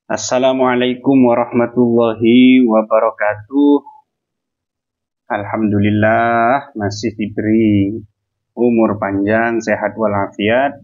Assalamualaikum warahmatullahi wabarakatuh. Alhamdulillah masih diberi umur panjang, sehat walafiat.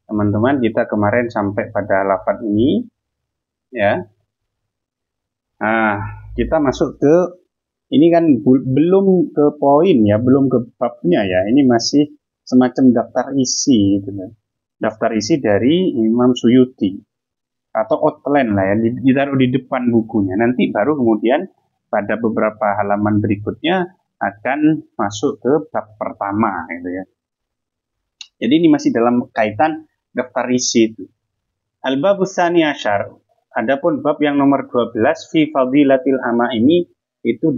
Teman-teman, kita kemarin sampai pada lafaz ini, ya. Kita masuk ke ini kan belum ke poin ya, belum ke babnya ya. Ini masih semacam daftar isi gitu ya. Daftar isi dari Imam Suyuti atau outline lah ya, ditaruh di depan bukunya. Nanti baru kemudian pada beberapa halaman berikutnya akan masuk ke bab pertama gitu ya. Jadi ini masih dalam kaitan daftar isi itu. Al-babus tsani asyar. Adapun bab yang nomor 12 fi fadilatil ama ini itu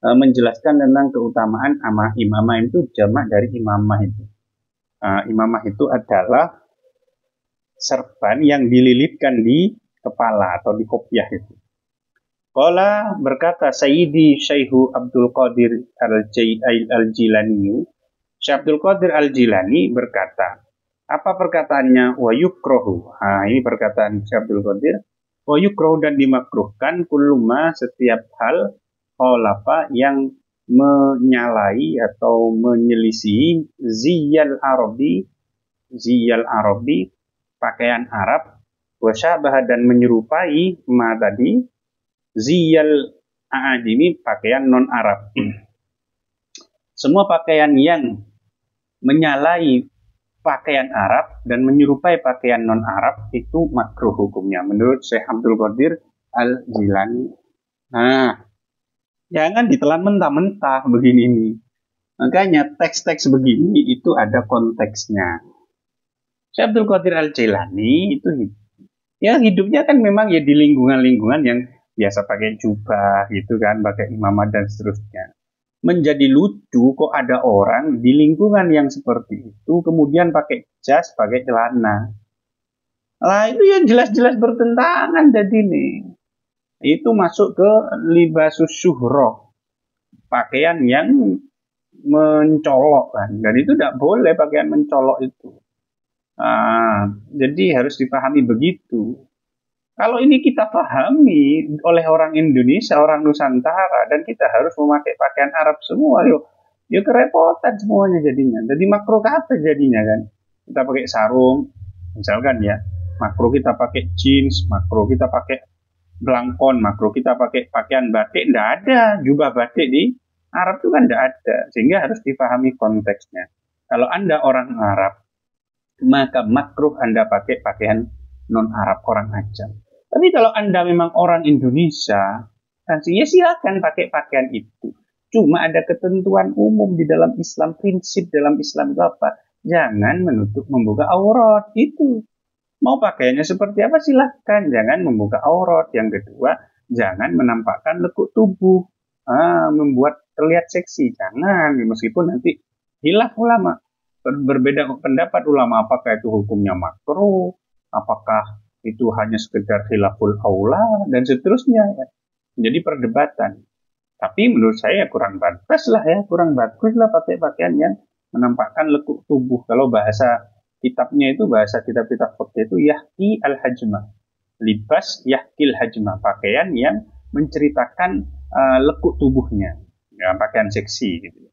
menjelaskan tentang keutamaan amah. Imamah itu jamak dari imamah itu. Imamah itu adalah serban yang dililitkan di kepala atau di kopiah itu. Qala berkata Sayyidi Syaihu Abdul Qadir Al-Jilani. Syekh Abdul Qadir Al-Jilani berkata, apa perkataannya? Wa yukrohu. Ini perkataan Syekh Abdul Qadir. Wa yukrohu dan dimakruhkan kulluma setiap hal khalafa yang menyalahi atau menyelisihi ziyal arabi pakaian Arab, wasyabah dan menyerupai tadi ziyal aajimi pakaian non Arab. Semua pakaian yang menyalahi pakaian Arab dan menyerupai pakaian non Arab itu makruh hukumnya menurut Syekh Abdul Qadir Al-Jilani. Jangan ditelan mentah-mentah begini nih. Makanya teks-teks begini itu ada konteksnya. Syekh Abdul Qadir Al-Jilani itu hidupnya kan memang ya di lingkungan-lingkungan yang biasa pakai jubah gitu kan, pakai imamah dan seterusnya. Menjadi lucu kok ada orang di lingkungan yang seperti itu kemudian pakai jas, pakai celana. Lah itu ya jelas-jelas bertentangan jadi nih. Itu masuk ke libasus syuhroh, pakaian yang mencolok kan, dan itu tidak boleh pakaian mencolok itu. Jadi harus dipahami begitu. Kalau ini kita pahami oleh orang Indonesia, orang Nusantara, dan kita harus memakai pakaian Arab semua, yuk kerepotan semuanya jadinya. Jadi makruh kata jadinya kan. Kita pakai sarung, misalkan ya, makruh kita pakai jeans, makruh kita pakai belangkon, makruh kita pakai pakaian batik, tidak ada jubah batik di Arab itu kan tidak ada, sehingga harus dipahami konteksnya. Kalau Anda orang Arab, maka makruh Anda pakai pakaian non-Arab orang ajam. Tapi kalau Anda memang orang Indonesia, ya silakan pakai pakaian itu. Cuma ada ketentuan umum di dalam Islam, prinsip dalam Islam itu apa? Jangan membuka aurat itu. Mau pakaiannya seperti apa silakan, jangan membuka aurat. Yang kedua, jangan menampakkan lekuk tubuh, membuat terlihat seksi, jangan. Meskipun nanti hilaf ulama. Berbeda pendapat ulama apakah itu hukumnya makruh, apakah itu hanya sekedar khilaful aula dan seterusnya ya. Jadi perdebatan. Tapi menurut saya kurang bagus lah pakai pakaian yang menampakkan lekuk tubuh. Kalau bahasa kitabnya itu, bahasa kitab-kitab fikih itu yahki al-hajma. Libas yahkil hajma, pakaian yang menceritakan lekuk tubuhnya. Ya, pakaian seksi gitu.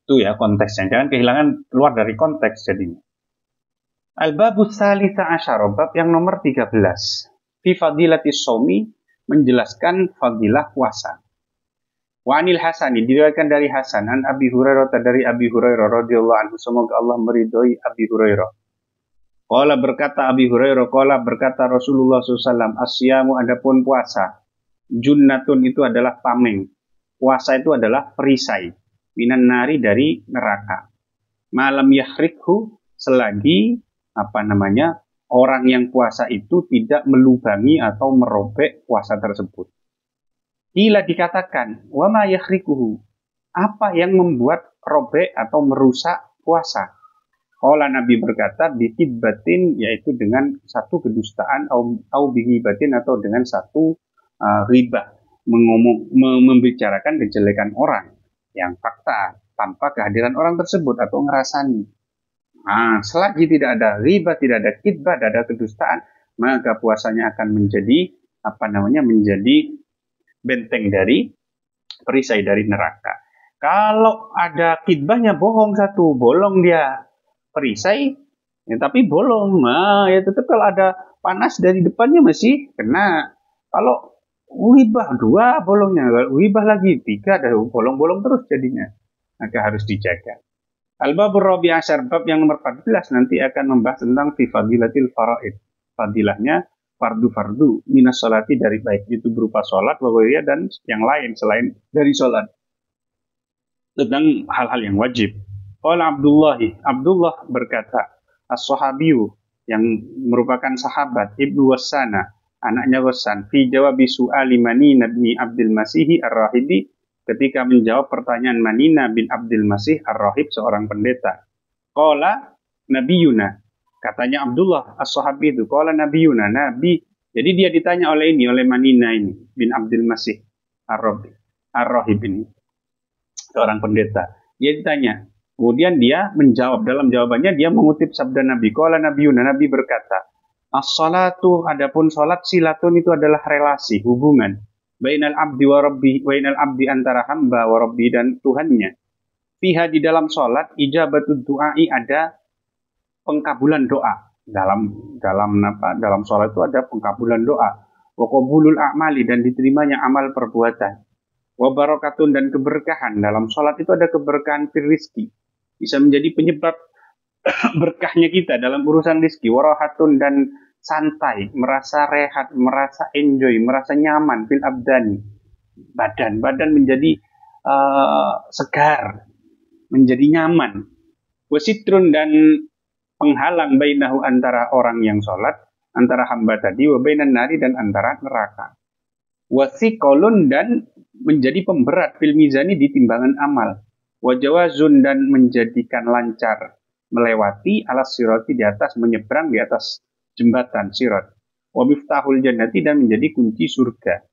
Itu ya konteksnya, jangan kehilangan keluar dari konteks jadinya. Al-babus tsalits asyara, bab yang nomor 13. Fi fadilatis shaumi, menjelaskan fadilah puasa. Wa anil Hasani, diriwayatkan dari Hasan, an Abi Hurairah, dari Abi Hurairah radhiyallahu anhu, semoga Allah meridhoi Abi Hurairah. Qala berkata Abi Hurairah, qala berkata Rasulullah SAW, asyamu adapun puasa, junnatun itu adalah tameng. Puasa itu adalah perisai. Minan nari dari neraka. Malam yahrikhu, selagi orang yang puasa itu tidak melubangi atau merobek puasa tersebut. Bila dikatakan wa ma yahrikuhu, apa yang membuat robek atau merusak puasa? Qala Nabi berkata bitibbatin, yaitu dengan satu kedustaan au bihibatin, atau dengan satu riba, membicarakan kejelekan orang yang fakta tanpa kehadiran orang tersebut atau ngerasani. Selagi tidak ada riba, tidak ada kidbah, tidak ada kedustaan, maka puasanya akan menjadi menjadi benteng dari perisai dari neraka. Kalau ada khidbahnya bohong satu, bolong dia perisai, ya, tapi bolong, ya tetap kalau ada panas dari depannya masih kena. Kalau wibah dua bolongnya, wibah lagi tiga, ada bolong-bolong terus jadinya. Maka harus dijaga. Al-Babur Rabi' Asyar, bab yang nomor 14 nanti akan membahas tentang fi fadilatil faraid. Fadilahnya fardu-fardu minas sholati, dari baik itu berupa sholat, wawiyah, dan yang lain selain dari sholat. Tentang hal-hal yang wajib. Qala Abdullah berkata, as-sahabiyu, yang merupakan sahabat, Ibnu Wassana, anaknya Wassan, fi jawabi su'ali Manina bin Abdul Masih ar-Rahibi, ketika menjawab pertanyaan Manina bin Abdul Masih ar-Rahib, seorang pendeta. Qala nabiyuna, katanya Abdullah as-sahabi itu, qala nabiyuna, nabi. Jadi dia ditanya oleh Manina ini bin Abdul Masih ar-Rahib ini, seorang pendeta. Dia ditanya, kemudian dia menjawab, dalam jawabannya dia mengutip sabda Nabi. Qala nabiyuna, Nabi berkata, as-salatu, adapun salat, silatun itu adalah relasi, hubungan, bainal abdi wa rabbi, bainal abdi antara hamba wa rabbi dan Tuhannya. Fiha, di dalam salat, ijabatud du'ai, ada pengkabulan doa. Dalam salat itu ada pengkabulan doa. Wa qabulul a'mali, dan diterimanya amal perbuatan. Wa barakatun, dan keberkahan. Dalam salat itu ada keberkahan fil rizki, bisa menjadi penyebab berkahnya kita dalam urusan rizki. Warahatun, dan santai, merasa rehat, merasa enjoy, merasa nyaman fil abdani, badan menjadi segar, menjadi nyaman. Wasitrun, dan penghalang bainahu, antara orang yang sholat, antara hamba tadi, wa bainan nari, dan antara neraka. Wasiqolun, dan menjadi pemberat fil mizani, di timbangan amal. Wajawazun, dan menjadikan lancar melewati alas sirati, di atas menyeberang, di atas jembatan sirat. Wa miftahul jannati, dan menjadi kunci surga.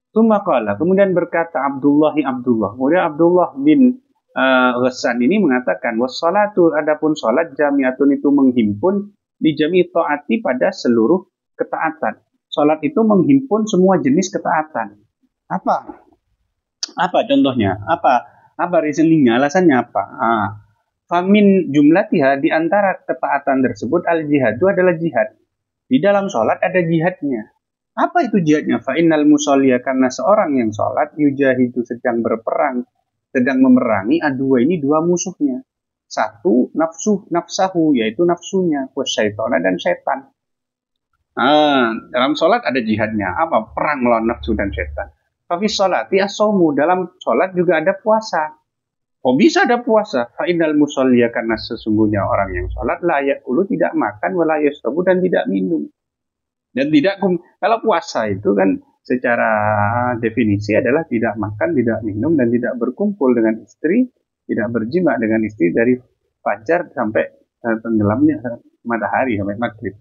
Tsumma qala, kemudian berkata Abdullah, kemudian Abdullah bin Ghassan ini mengatakan, wassalatu, adapun salat, jami'atun, itu menghimpun, di jami' ta'ati, pada seluruh ketaatan. Salat itu menghimpun semua jenis ketaatan. Apa contohnya? Apa reasoningnya? Alasannya apa? Famin jumlatiha, di antara ketaatan tersebut, al-jihad, itu adalah jihad. Di dalam sholat ada jihadnya. Apa itu jihadnya? Fa'innal musalliya, karena seorang yang sholat, yujahidu, sedang berperang, sedang memerangi, dua musuhnya. Satu, nafsahu, yaitu nafsunya, wasyaitona, dan setan. Dalam sholat ada jihadnya. Apa? Perang melawan nafsu dan setan. Fafis sholati as-shaumu, dalam sholat juga ada puasa. Oh, bisa ada puasa. Fa'inal musalliya, karena sesungguhnya orang yang sholat, la ya'kulu, tidak makan, wa la yashrabu, dan tidak minum. Dan kalau puasa itu kan secara definisi adalah tidak makan, tidak minum, dan tidak berkumpul dengan istri, tidak berjima dengan istri dari fajar sampai tenggelamnya matahari, sampai maghrib.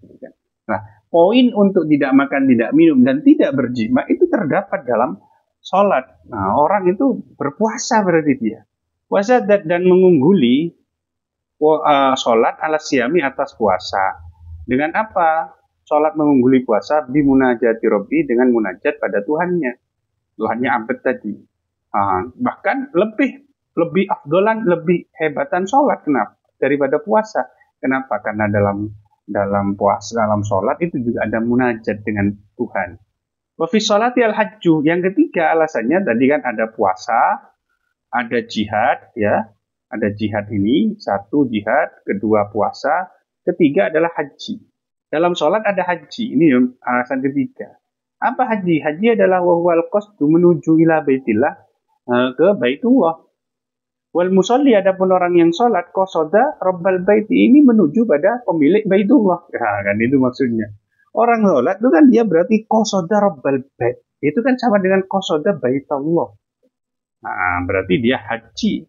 Nah, poin untuk tidak makan, tidak minum, dan tidak berjima itu terdapat dalam sholat. Nah, orang itu berpuasa berarti dia. Puasa dan mengungguli sholat ala siyami, atas puasa. Dengan apa? Sholat mengungguli puasa, bimunajati Rabbi, dengan munajat pada Tuhannya abad tadi. Bahkan lebih afdolan, lebih hebatan sholat. Kenapa? Daripada puasa. Kenapa? Karena dalam puasa, dalam sholat itu juga ada munajat dengan Tuhan. Wa fi sholati al-hajju, yang ketiga alasannya tadi kan ada puasa, ada jihad, ya. Ada jihad ini, satu jihad, kedua puasa, ketiga adalah haji. Dalam sholat ada haji, ini alasan ketiga. Apa haji? Haji adalah wahwal qasdu, menuju ila baitillah, ke baitullah. Wal musalli, adapun orang yang sholat, qasada rabbal baiti, ini menuju pada pemilik baitullah. Ya, kan itu maksudnya. Orang sholat itu kan dia berarti qasada rabbal bait. Itu kan sama dengan qasada baitullah. Berarti dia haji.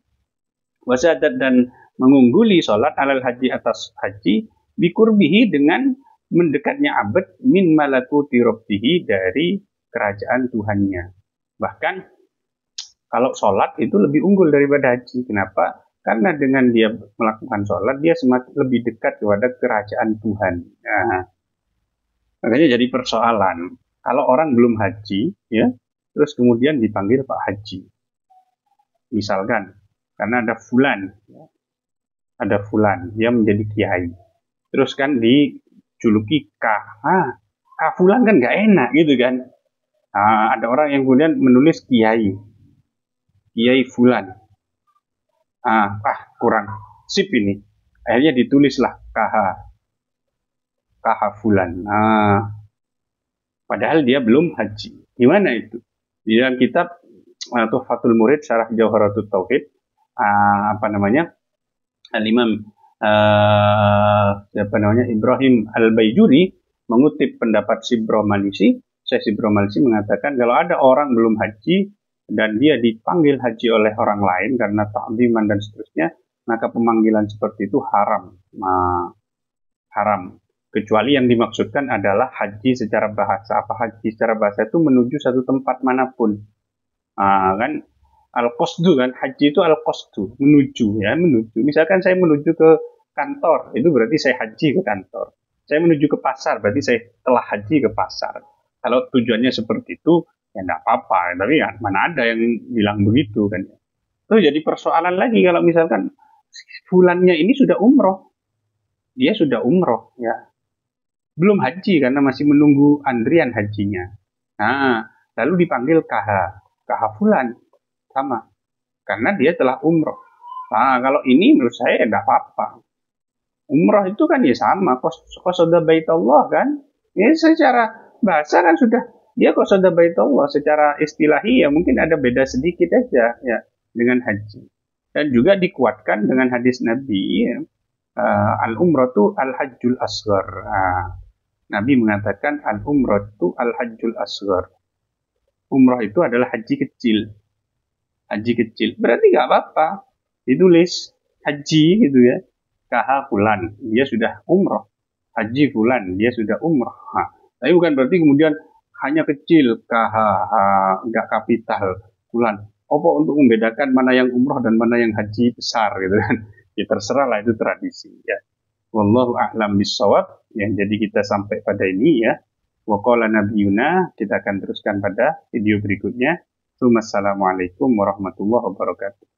Wasadat, dan mengungguli sholat alal haji, atas haji, bikurbihi, dengan mendekatnya abad, min malakuti rabbihi, dari kerajaan Tuhannya. Bahkan kalau sholat itu lebih unggul daripada haji. Kenapa? Karena dengan dia melakukan sholat, dia semakin lebih dekat kepada kerajaan Tuhan. Makanya jadi persoalan. Kalau orang belum haji, ya, terus kemudian dipanggil Pak Haji. Misalkan, karena ada fulan, dia menjadi kiai. Terus kan dijuluki Fulan kan nggak enak gitu kan. Ada orang yang kemudian menulis Kiai Fulan. Kurang sip ini. Akhirnya ditulislah KH Fulan. Padahal dia belum haji. Gimana itu? Di dalam kitab Tuhfatul Murid Syarah Jawharatul Tauhid, Al-Imam Ibrahim Al-Baijuri mengutip pendapat Syibro Malisi. Syekh Syibro Malisi mengatakan kalau ada orang belum haji dan dia dipanggil haji oleh orang lain karena ta'ziman dan seterusnya, maka pemanggilan seperti itu haram. Haram. Kecuali yang dimaksudkan adalah haji secara bahasa. Apa haji secara bahasa itu menuju satu tempat manapun. Kan al-qasdu kan, haji itu al-qasdu, menuju. Misalkan saya menuju ke kantor, itu berarti saya haji ke kantor. Saya menuju ke pasar, berarti saya telah haji ke pasar. Kalau tujuannya seperti itu, ya enggak apa-apa. Tapi ya, mana ada yang bilang begitu kan. Itu jadi persoalan lagi kalau misalkan bulannya ini sudah umroh. Dia sudah umroh, ya. Belum haji karena masih menunggu antrian hajinya. Lalu dipanggil KH Fulan. Sama. Karena dia telah umroh. Kalau ini menurut saya enggak apa-apa. Umroh itu kan ya sama. Qasada baitullah kan. Ya secara bahasa kan sudah. Dia qasada baitullah. Secara istilahi ya mungkin ada beda sedikit aja ya dengan haji. Dan juga dikuatkan dengan hadis Nabi ya. Al-umratu al-hajjul asghar. Nabi mengatakan al-umratu al-hajjul asghar. Umrah itu adalah haji kecil. Haji kecil. Berarti nggak apa-apa. Ditulis haji gitu ya. KH Fulan. Dia sudah umrah. Haji Fulan. Dia sudah umrah. Tapi bukan berarti kemudian hanya kecil KH. Nggak kapital Fulan. Apa untuk membedakan mana yang umrah dan mana yang haji besar gitu kan. Ya terserah lah itu tradisi ya. Wallahu a'lam bishawab. Jadi kita sampai pada ini ya. Wa qala nabiyuna, kita akan teruskan pada video berikutnya. Wassalamualaikum warahmatullahi wabarakatuh.